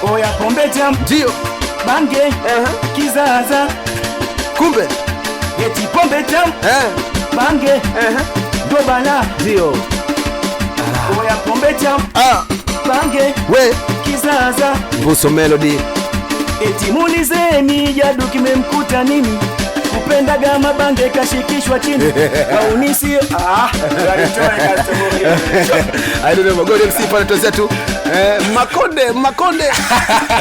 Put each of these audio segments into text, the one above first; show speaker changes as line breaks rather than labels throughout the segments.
Oya pombe jam.
Ndio.
Bange. Kizaza.
Kumbe.
Eti pombe jam. Bange. Ndo bala.
Ndio.
Oya pombe jam. Bange.
We.
Kizaza.
Mbuso Melody.
Eti mulizeni jadu kimemkuta nini? Kupendaga mabange kashikishwa chini. Kaunisi.
I don't know, magodi MC pale tuanze tu. Makonde.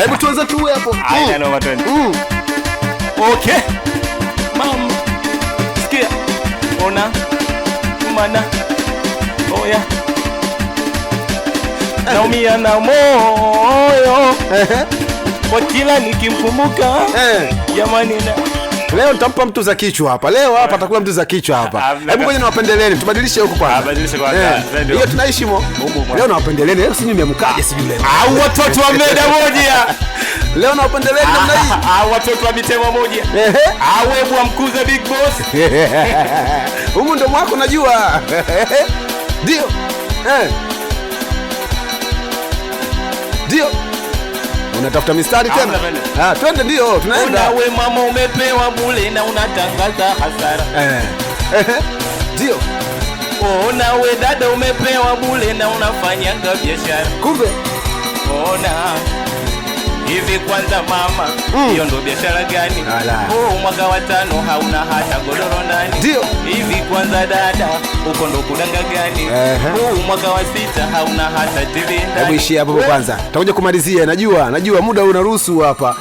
Hebu tuanze tu hapo.
I know what to. Okay. Mama. Sikia. Ona. Mana. Oya. Naumia na moyo. Kwa kila nikimkumbuka. Jamani na
leo nitampa mtu za kichwa hapa. Leo hapa atakula mtu za kichwa hapa. Hebu ngoja niwapendeleeni. Tubadilishe huko kwanza.
Badilishe kwanza.
Hiyo tunaishi mo. Leo nawapendeleeni. Leo sijui mmemkaje sijui leo.
Au watoto wa meda moja.
Leo nawapendeleeni namna hii.
Au watoto wa mitema moja. Au wewe wa mkuza big boss.
Humu ndo mwako najua. Ndio. Ndio. Unatafuta mistari tena? Twende ndio, tunaenda.
Wewe mama umepewa bure na unatangaza hasara.
Ndio.
Ona we dada umepewa bure na unafanyanga biashara.
Kumbe.
Ona. Hivi kwanza mama, hiyo ndo biashara gani? Mwaka wa 5 hauna hata godoro ndani.
Ndio.
Hivi kwanza dada, uko ndo kudanga gani? Mwaka wa 6 hauna hata TV ndani.
Hebu ishi hapo kwanza. Tutakuja kumalizia. Najua muda unaruhusu hapa.